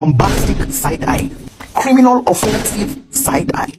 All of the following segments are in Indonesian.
bombastic side eye, criminal offensive side eye.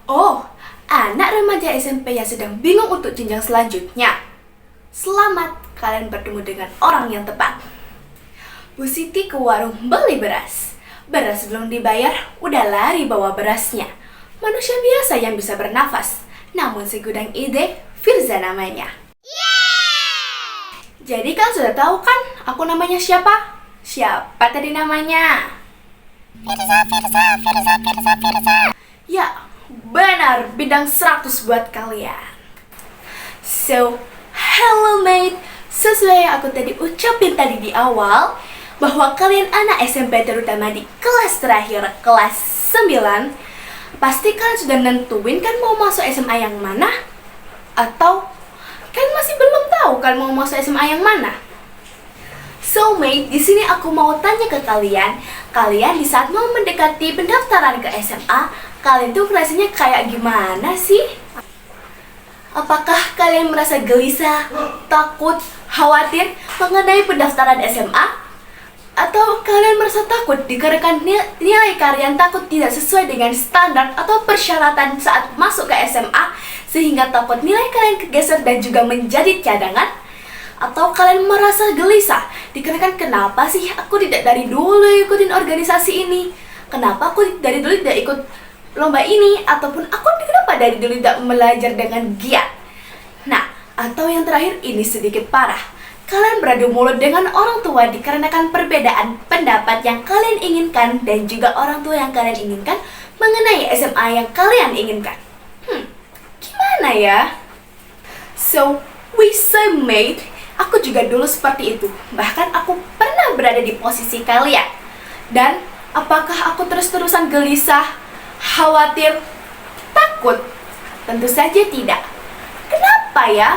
Oh, anak remaja SMP yang sedang bingung untuk jenjang selanjutnya. Selamat, kalian bertemu dengan orang yang tepat. Bu Siti ke warung beli beras. Beras belum dibayar, udah lari bawa berasnya. Manusia biasa yang bisa bernafas, namun segudang ide, Firza namanya. Jadi kan sudah tahu kan, aku namanya siapa? Siapa tadi namanya? Firza. Ya, benar, bidang 100 buat kalian. So, hello mate. Sesuai yang aku tadi ucapin tadi di awal, bahwa kalian anak SMP terutama di kelas terakhir, kelas 9, pasti kalian sudah nentuin kan mau masuk SMA yang mana? Atau kan masih belum tahu kan mau masuk SMA yang mana? So mate, di sini aku mau tanya ke kalian, kalian di saat mau mendekati pendaftaran ke SMA, kalian tuh rasanya kayak gimana sih? Apakah kalian merasa gelisah, takut, khawatir mengenai pendaftaran SMA? Atau kalian merasa takut dikarenakan nilai kalian takut tidak sesuai dengan standar atau persyaratan saat masuk ke SMA, sehingga takut nilai kalian kegeser dan juga menjadi cadangan? Atau kalian merasa gelisah dikarenakan kenapa sih aku tidak dari dulu ikutin organisasi ini? Kenapa aku dari dulu tidak ikut lomba ini? Ataupun aku kenapa dari dulu tidak belajar dengan giat? Nah, atau yang terakhir ini sedikit parah, kalian beradu mulut dengan orang tua dikarenakan perbedaan pendapat yang kalian inginkan dan juga orang tua yang kalian inginkan mengenai SMA yang kalian inginkan. Gimana ya? So, we say mate, aku juga dulu seperti itu. Bahkan aku pernah berada di posisi kalian. Dan apakah aku terus-terusan gelisah, khawatir, takut? Tentu saja tidak. Kenapa ya?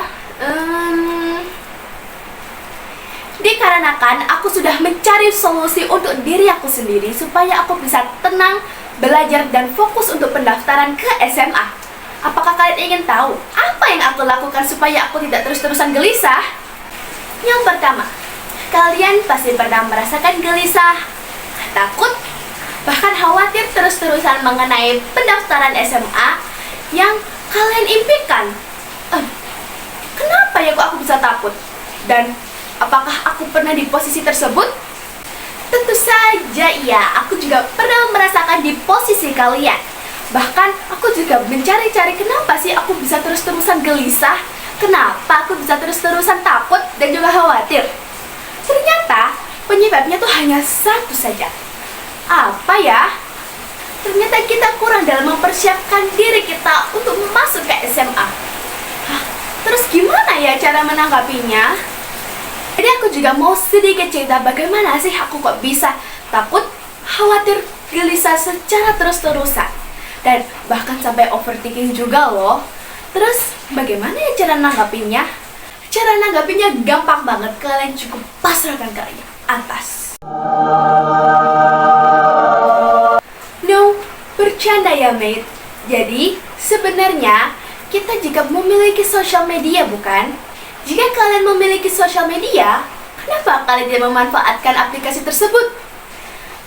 Dikarenakan aku sudah mencari solusi untuk diri aku sendiri supaya aku bisa tenang, belajar, dan fokus untuk pendaftaran ke SMA. Apakah kalian ingin tahu apa yang aku lakukan supaya aku tidak terus-terusan gelisah? Yang pertama, kalian pasti pernah merasakan gelisah, takut, bahkan khawatir terus-terusan mengenai pendaftaran SMA yang kalian impikan. Kenapa ya kok aku bisa takut? Dan apakah aku pernah di posisi tersebut? Tentu saja iya, aku juga pernah merasakan di posisi kalian. Bahkan aku juga mencari-cari kenapa sih aku bisa terus-terusan gelisah, kenapa aku bisa terus-terusan takut dan juga khawatir. Ternyata penyebabnya tuh hanya satu saja. Apa ya? Ternyata kita kurang dalam mempersiapkan diri kita untuk masuk ke SMA. Terus gimana ya cara menanggapinya? Jadi aku juga mau sedikit cerita bagaimana sih aku kok bisa takut, khawatir, gelisah secara terus-terusan. Dan bahkan sampai overthinking juga loh. Terus bagaimana ya cara nanggapinya? Cara nanggapinya gampang banget, kalian cukup pasrahkan ke atas. No, bercanda ya mate. Jadi sebenarnya kita jika memiliki sosial media bukan? Jika kalian memiliki sosial media, kenapa kalian tidak memanfaatkan aplikasi tersebut?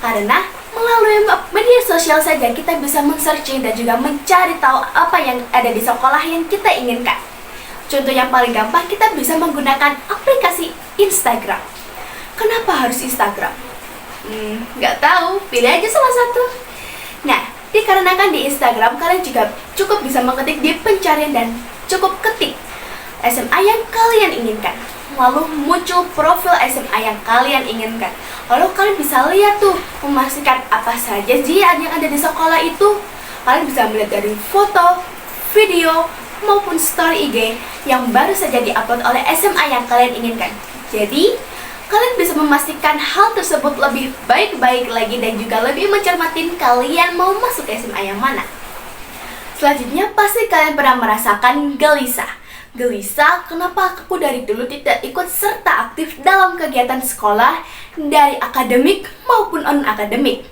Karena melalui media sosial saja kita bisa men-searching dan juga mencari tahu apa yang ada di sekolah yang kita inginkan. Contoh yang paling gampang, kita bisa menggunakan aplikasi Instagram. Kenapa harus Instagram? Nggak tahu, pilih aja salah satu. Nah, dikarenakan di Instagram kalian juga cukup bisa mengetik di pencarian dan cukup ketik SMA yang kalian inginkan. lalu muncul profil SMA yang kalian inginkan. Lalu kalian bisa lihat tuh, memastikan apa saja sih yang ada di sekolah itu. Kalian bisa melihat dari foto, video, maupun story IG yang baru saja diupload oleh SMA yang kalian inginkan. Jadi, kalian bisa memastikan hal tersebut lebih baik-baik lagi dan juga lebih mencermatin kalian mau masuk SMA yang mana. Selanjutnya, pasti kalian pernah merasakan gelisah. Gelisah kenapa aku dari dulu tidak ikut serta aktif dalam kegiatan sekolah dari akademik maupun non-akademik.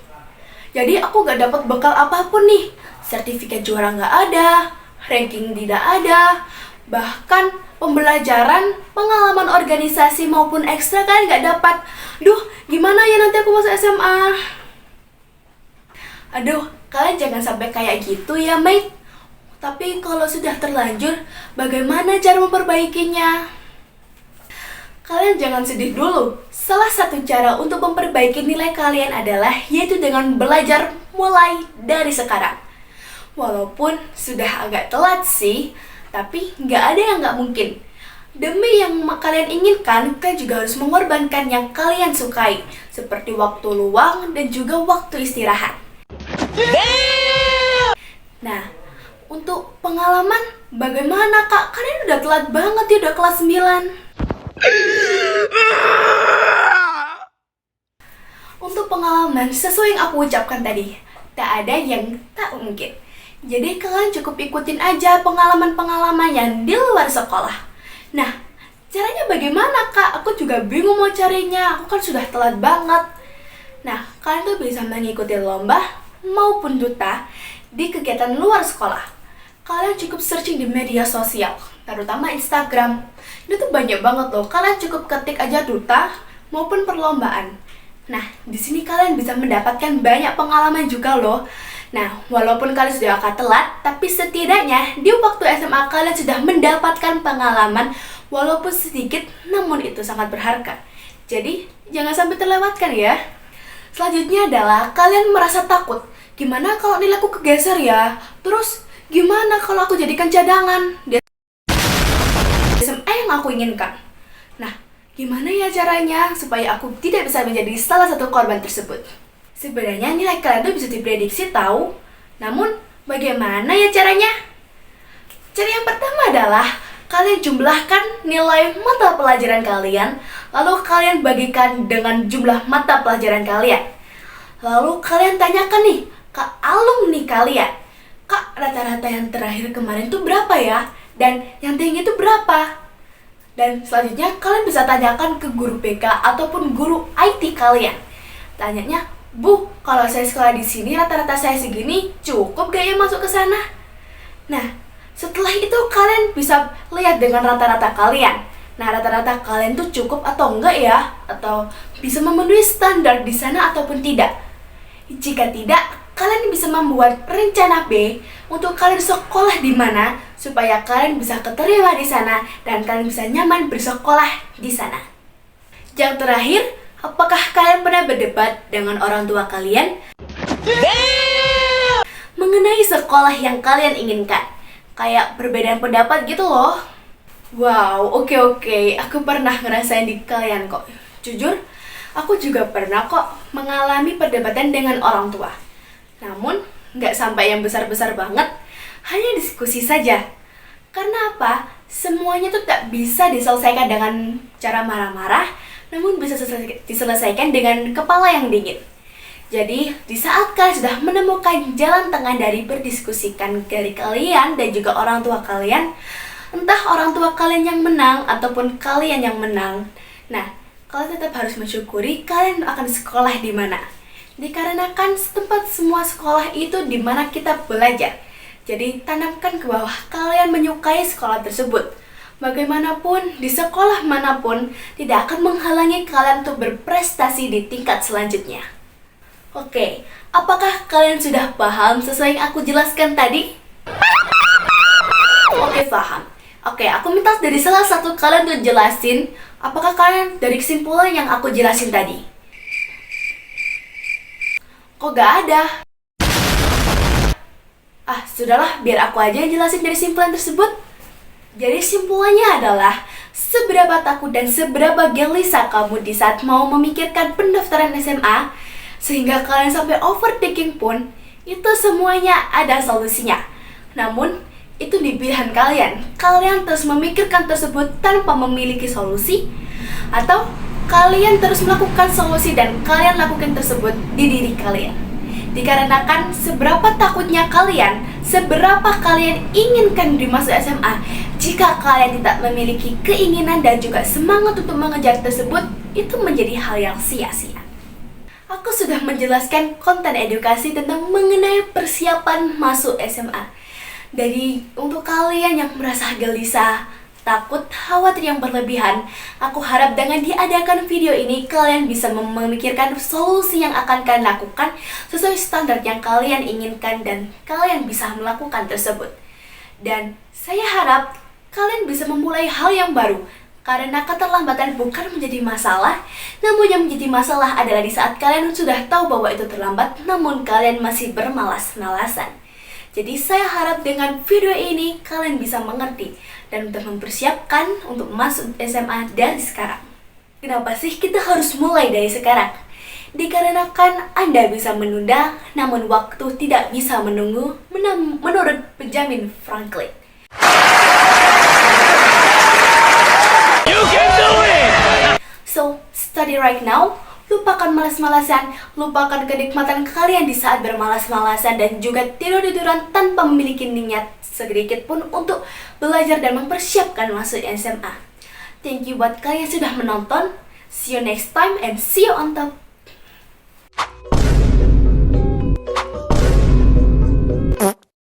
Jadi aku gak dapat bekal apapun nih. Sertifikat juara gak ada, ranking tidak ada, bahkan pembelajaran, pengalaman organisasi maupun ekstra kalian gak dapat. Duh, gimana ya nanti aku masuk SMA? Aduh, kalian jangan sampai kayak gitu ya, mate. Tapi kalau sudah terlanjur, bagaimana cara memperbaikinya? Kalian jangan sedih dulu. Salah satu cara untuk memperbaiki nilai kalian adalah yaitu dengan belajar mulai dari sekarang. Walaupun sudah agak telat sih, tapi nggak ada yang nggak mungkin. Demi yang kalian inginkan, kalian juga harus mengorbankan yang kalian sukai, seperti waktu luang dan juga waktu istirahat. Nah, untuk pengalaman, bagaimana kak? Kalian udah telat banget ya, udah kelas 9. Untuk pengalaman, sesuai yang aku ucapkan tadi, tak ada yang tak mungkin. Jadi kalian cukup ikutin aja pengalaman-pengalaman yang di luar sekolah. Nah, caranya bagaimana kak? Aku juga bingung mau carinya, aku kan sudah telat banget. Nah, kalian tuh bisa mengikuti lomba maupun duta di kegiatan luar sekolah. Kalian cukup searching di media sosial, terutama Instagram. Itu tuh banyak banget loh, kalian cukup ketik aja duta maupun perlombaan. Nah, di sini kalian bisa mendapatkan banyak pengalaman juga loh. Nah, walaupun kalian sudah agak telat, tapi setidaknya di waktu SMA kalian sudah mendapatkan pengalaman walaupun sedikit, namun itu sangat berharga. Jadi, jangan sampai terlewatkan ya. Selanjutnya adalah kalian merasa takut. Gimana kalau nilaiku kegeser ya? Terus, gimana kalau aku jadikan cadangan di SMA yang aku inginkan? Nah, gimana ya caranya supaya aku tidak bisa menjadi salah satu korban tersebut? Sebenarnya nilai kalian tuh bisa diprediksi tahu. Namun, bagaimana ya caranya? Cara yang pertama adalah kalian jumlahkan nilai mata pelajaran kalian, lalu kalian bagikan dengan jumlah mata pelajaran kalian. Lalu kalian tanyakan nih ke alumni kalian, kak rata-rata yang terakhir kemarin tuh berapa ya? Dan yang tinggi itu berapa? Dan selanjutnya kalian bisa tanyakan ke guru BK ataupun guru IT kalian. Tanyanya, Bu, kalau saya sekolah di sini rata-rata saya segini, cukup gak ya masuk ke sana? Nah, setelah itu kalian bisa lihat dengan rata-rata kalian. Nah, rata-rata kalian tuh cukup atau enggak ya? Atau bisa memenuhi standar di sana ataupun tidak? Jika tidak, kalian bisa membuat rencana B untuk kalian sekolah di mana supaya kalian bisa keterima di sana dan kalian bisa nyaman bersekolah di sana. Yang terakhir, apakah kalian pernah berdebat dengan orang tua kalian mengenai sekolah yang kalian inginkan? Kayak perbedaan pendapat gitu loh. Wow, oke. Aku pernah ngerasain di kalian kok. Jujur, aku juga pernah kok mengalami perdebatan dengan orang tua. Namun, nggak sampai yang besar-besar banget, hanya diskusi saja. Karena apa? Semuanya tuh tak bisa diselesaikan dengan cara marah-marah, namun bisa diselesaikan dengan kepala yang dingin. Jadi, di saat kalian sudah menemukan jalan tengah dari berdiskusikan dari kalian dan juga orang tua kalian, entah orang tua kalian yang menang ataupun kalian yang menang, nah, kalian tetap harus mensyukuri kalian akan sekolah di mana. Dikarenakan tempat semua sekolah itu di mana kita belajar. Jadi, tanamkan ke bawah kalian menyukai sekolah tersebut. Bagaimanapun, di sekolah manapun, tidak akan menghalangi kalian untuk berprestasi di tingkat selanjutnya. Oke, apakah kalian sudah paham sesuai yang aku jelaskan tadi? Oke, paham. Oke, aku minta dari salah satu kalian untuk jelasin apakah kalian dari kesimpulan yang aku jelasin tadi. Kok gak ada? Sudahlah, biar aku aja yang jelasin dari kesimpulan tersebut. Jadi simpulannya adalah seberapa takut dan seberapa gelisah kamu di saat mau memikirkan pendaftaran SMA, sehingga kalian sampai overthinking pun, itu semuanya ada solusinya. Namun, itu di pilihan kalian. Kalian terus memikirkan tersebut tanpa memiliki solusi, atau kalian terus melakukan solusi dan kalian lakukan tersebut di diri kalian. Dikarenakan seberapa takutnya kalian, seberapa kalian inginkan dimasuk SMA, jika kalian tidak memiliki keinginan dan juga semangat untuk mengejar tersebut, itu menjadi hal yang sia-sia. Aku sudah menjelaskan konten edukasi tentang mengenai persiapan masuk SMA. Dari untuk kalian yang merasa gelisah, takut, khawatir yang berlebihan, aku harap dengan diadakan video ini kalian bisa memikirkan solusi yang akan kalian lakukan sesuai standar yang kalian inginkan dan kalian bisa melakukan tersebut. Dan saya harap kalian bisa memulai hal yang baru, karena keterlambatan bukan menjadi masalah, namun yang menjadi masalah adalah di saat kalian sudah tahu bahwa itu terlambat, namun kalian masih bermalas-malasan. Jadi saya harap dengan video ini kalian bisa mengerti dan untuk mempersiapkan untuk masuk SMA dari sekarang. Kenapa sih kita harus mulai dari sekarang? Dikarenakan Anda bisa menunda, namun waktu tidak bisa menunggu, menurut Benjamin Franklin. So, study right now. Lupakan malas-malasan, lupakan kenikmatan kalian di saat bermalas-malasan dan juga tidur-tiduran tanpa memiliki niat sedikit pun untuk belajar dan mempersiapkan masuk SMA. Thank you buat kalian yang sudah menonton. See you next time and see you on top.